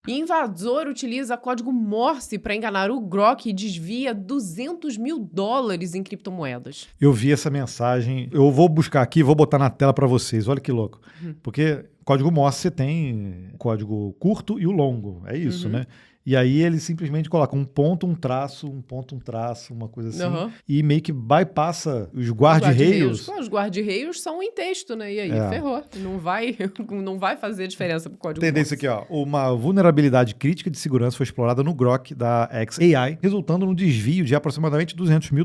Invasor utiliza código Morse para enganar o Grok e desvia $200 mil em criptomoedas. Eu vi essa mensagem, eu vou buscar aqui e vou botar na tela para vocês, olha que louco. Porque código Morse você tem o código curto e o longo, é isso, né? E aí ele simplesmente coloca um ponto, um traço, uma coisa assim, e meio que bypassa os guarda-reios. Os guarda-reios são em texto, né? E aí ferrou. Não vai fazer diferença pro código Entender isso aqui, ó. Uma vulnerabilidade crítica de segurança foi explorada no Grok da xAI, resultando no desvio de aproximadamente $200 mil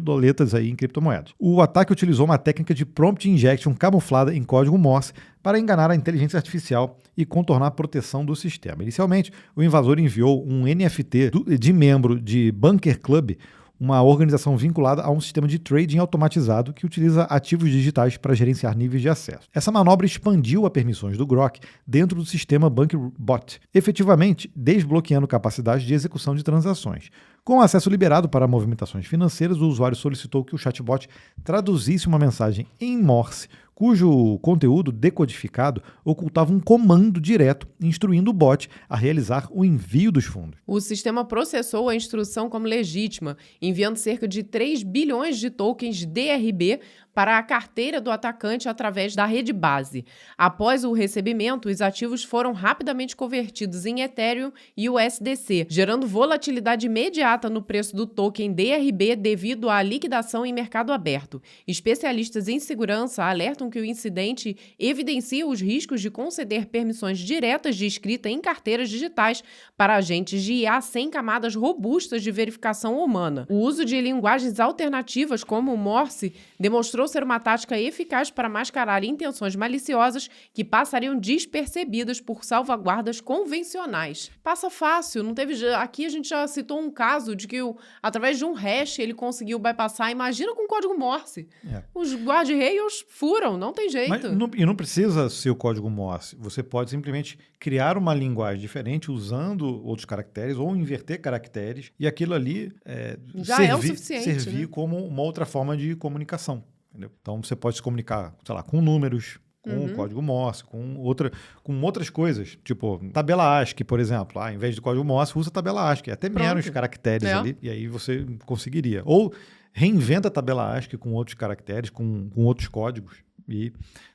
aí em criptomoedas. O ataque utilizou uma técnica de prompt injection camuflada em código Morse para enganar a inteligência artificial e contornar a proteção do sistema. Inicialmente, o invasor enviou um NFT de membro de Bunker Club, uma organização vinculada a um sistema de trading automatizado que utiliza ativos digitais para gerenciar níveis de acesso. Essa manobra expandiu as permissões do Grok dentro do sistema Bunker Bot, efetivamente desbloqueando capacidade de execução de transações. Com acesso liberado para movimentações financeiras, o usuário solicitou que o chatbot traduzisse uma mensagem em Morse, cujo conteúdo decodificado ocultava um comando direto instruindo o bot a realizar o envio dos fundos. O sistema processou a instrução como legítima, enviando cerca de 3 bilhões de tokens DRB para a carteira do atacante através da rede base. Após o recebimento, os ativos foram rapidamente convertidos em Ethereum e USDC, gerando volatilidade imediata no preço do token DRB devido à liquidação em mercado aberto. Especialistas em segurança alertam que o incidente evidencia os riscos de conceder permissões diretas de escrita em carteiras digitais para agentes de IA sem camadas robustas de verificação humana. O uso de linguagens alternativas como o Morse demonstrou ser uma tática eficaz para mascarar intenções maliciosas que passariam despercebidas por salvaguardas convencionais. Passa fácil, não teve... Aqui a gente já citou um caso de que através de um hash ele conseguiu bypassar. Imagina com código Morse. Os guarda-reios furam, não tem jeito. Mas não precisa ser o código Morse. Você pode simplesmente criar uma linguagem diferente usando outros caracteres ou inverter caracteres e aquilo ali já é o suficiente, servir, né, como uma outra forma de comunicação. Entendeu? Então você pode se comunicar, sei lá, com números, com o código Morse, com outras coisas, tipo tabela ASCII, por exemplo. Em vez de código Morse, usa tabela ASCII, até menos caracteres ali, e aí você conseguiria. Ou reinventa a tabela ASCII com outros caracteres, com outros códigos, e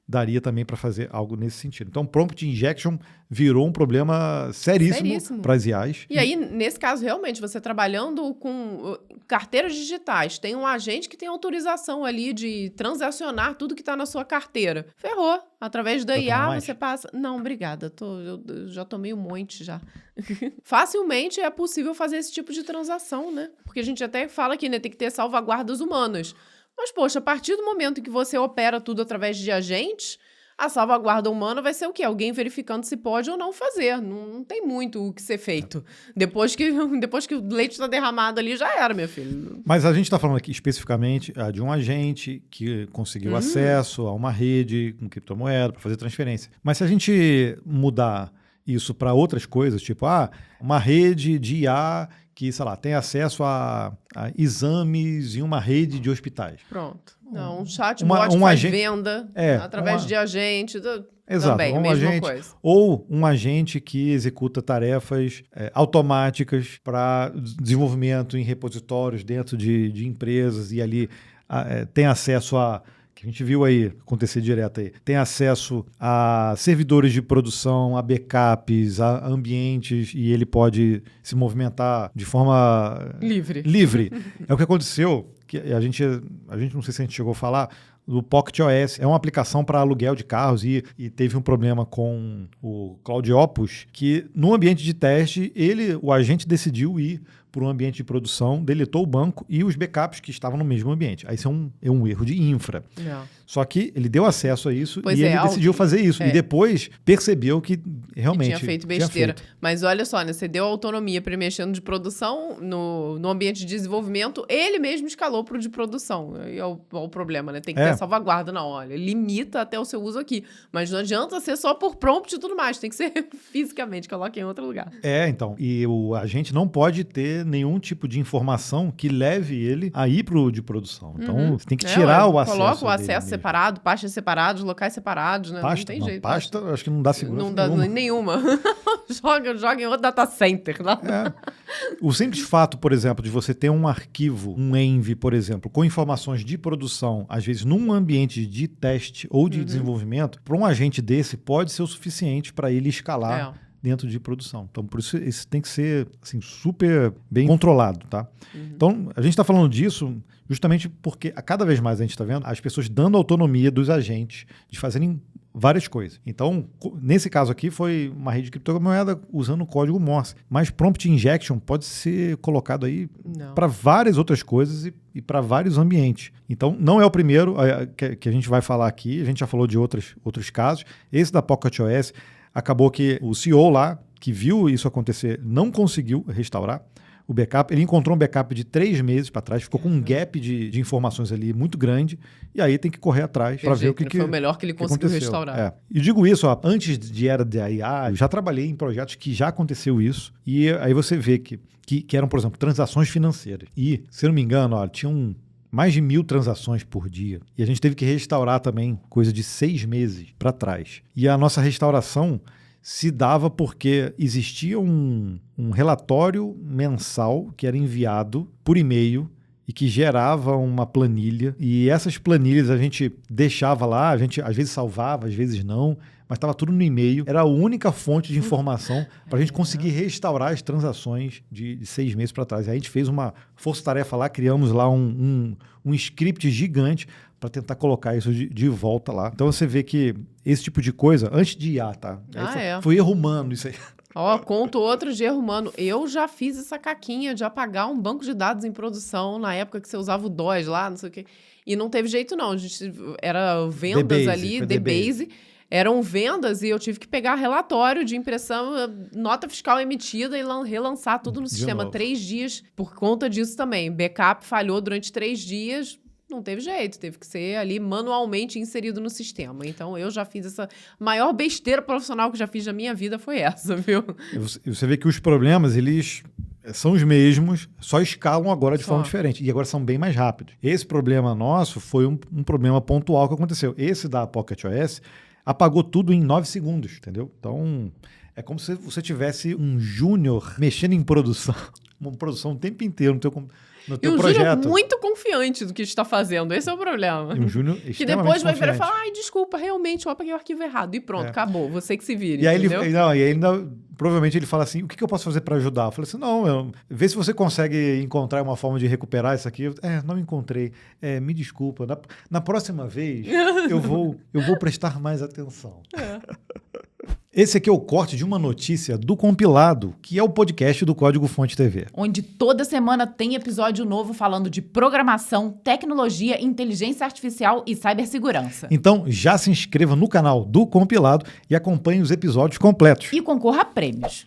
daria também para fazer algo nesse sentido. Então, prompt injection virou um problema seríssimo para as IAs. E aí, nesse caso, realmente, você trabalhando com carteiras digitais, tem um agente que tem autorização ali de transacionar tudo que está na sua carteira. Ferrou. Através da IA, você passa... Não, obrigada. Eu já tomei um monte já. Facilmente é possível fazer esse tipo de transação, né? Porque a gente até fala que, né, tem que ter salvaguardas humanas. Mas, poxa, a partir do momento em que você opera tudo através de agentes, a salvaguarda humana vai ser o quê? Alguém verificando se pode ou não fazer. Não tem muito o que ser feito. Depois que o leite está derramado ali, já era, meu filho. Mas a gente está falando aqui especificamente de um agente que conseguiu acesso a uma rede com criptomoeda para fazer transferência. Mas se a gente mudar isso para outras coisas, tipo uma rede de IA que, sei lá, tem acesso a exames em uma rede de hospitais. Pronto. Não, um chatbot faz venda através de agente. Exato, também, mesma coisa. Ou um agente que executa tarefas automáticas para desenvolvimento em repositórios dentro de empresas e ali tem acesso que a gente viu aí acontecer direto aí, tem acesso a servidores de produção, a backups, a ambientes, e ele pode se movimentar de forma livre. É o que aconteceu, que a gente não sei se a gente chegou a falar, do Pocket OS. É uma aplicação para aluguel de carros e teve um problema com o Cloud Opus, que no ambiente de teste, o agente decidiu ir para um ambiente de produção, deletou o banco e os backups que estavam no mesmo ambiente. Aí isso é um erro de infra. Só que ele deu acesso a isso e ele decidiu fazer isso. E depois percebeu que realmente tinha feito besteira. Mas olha só, né? Você deu autonomia para mexendo de produção no ambiente de desenvolvimento, ele mesmo escalou para o de produção. Aí é o problema, né? Tem que ter salvaguarda. Não, olha, limita até o seu uso aqui. Mas não adianta ser só por prompt e tudo mais. Tem que ser fisicamente, coloque em outro lugar. Então. E o agente não pode ter nenhum tipo de informação que leve ele a ir pro de produção. Então, você tem que tirar o acesso. Coloca o acesso separado, pastas separados, locais separados, né? Pasta, não tem jeito. Pasta, acho que não dá segurança não dá nenhuma. joga em outro data center. O simples fato, por exemplo, de você ter um arquivo, um env, por exemplo, com informações de produção, às vezes num ambiente de teste ou de desenvolvimento, para um agente desse pode ser o suficiente para ele escalar dentro de produção. Então, por isso, esse tem que ser assim, super bem controlado, tá? Então, a gente está falando disso justamente porque cada vez mais a gente está vendo as pessoas dando autonomia dos agentes de fazerem várias coisas. Então, nesse caso aqui, foi uma rede de criptomoeda usando o código Morse. Mas prompt injection pode ser colocado aí para várias outras coisas e para vários ambientes. Então, não é o primeiro que a gente vai falar aqui. A gente já falou de outros casos. Esse da Pocket OS, acabou que o CEO lá, que viu isso acontecer, não conseguiu restaurar o backup. Ele encontrou um backup de 3 meses para trás, ficou com um gap de informações ali muito grande, e aí tem que correr atrás para ver o que foi o melhor que ele conseguiu restaurar. E digo isso, antes de era da IA, eu já trabalhei em projetos que já aconteceu isso, e aí você vê que eram, por exemplo, transações financeiras. E, se eu não me engano, tinham mais de 1.000 transações por dia. E a gente teve que restaurar também coisa de 6 meses para trás. E a nossa restauração se dava porque existia um relatório mensal que era enviado por e-mail e que gerava uma planilha. E essas planilhas a gente deixava lá, a gente às vezes salvava, às vezes não, mas estava tudo no e-mail. Era a única fonte de informação para a gente conseguir restaurar as transações de 6 meses para trás. E aí a gente fez uma força-tarefa lá, criamos lá um script gigante para tentar colocar isso de volta lá. Então você vê que esse tipo de coisa, antes de IA, tá? Foi erro humano isso aí. Conto outro de erro humano. Eu já fiz essa caquinha de apagar um banco de dados em produção na época que você usava o DOS lá, não sei o quê. E não teve jeito não. A gente, era vendas ali, DBase. Eram vendas e eu tive que pegar relatório de impressão, nota fiscal emitida e relançar tudo no sistema. 3 dias por conta disso também. Backup falhou durante 3 dias. Não teve jeito, teve que ser ali manualmente inserido no sistema. Então, eu já fiz essa maior besteira profissional que já fiz na minha vida foi essa, viu? Você vê que os problemas, eles são os mesmos, só escalam agora de forma diferente. E agora são bem mais rápidos. Esse problema nosso foi um problema pontual que aconteceu. Esse da Pocket OS apagou tudo em 9 segundos, entendeu? Então, é como se você tivesse um júnior mexendo em produção, uma produção o tempo inteiro no teu projeto. Júnior muito confiante do que está fazendo. Esse é o problema. E um júnior que depois vai virar e falar, desculpa, realmente, eu apaguei o arquivo errado. E pronto, acabou. Você que se vire, e aí entendeu? Provavelmente ele fala assim, o que eu posso fazer para ajudar? Eu falei assim, vê se você consegue encontrar uma forma de recuperar isso aqui. Não encontrei. Me desculpa. Na próxima vez, eu vou prestar mais atenção. Esse aqui é o corte de uma notícia do Compilado, que é o podcast do Código Fonte TV. Onde toda semana tem episódio novo falando de programação, tecnologia, inteligência artificial e cibersegurança. Então já se inscreva no canal do Compilado e acompanhe os episódios completos. E concorra a prêmios.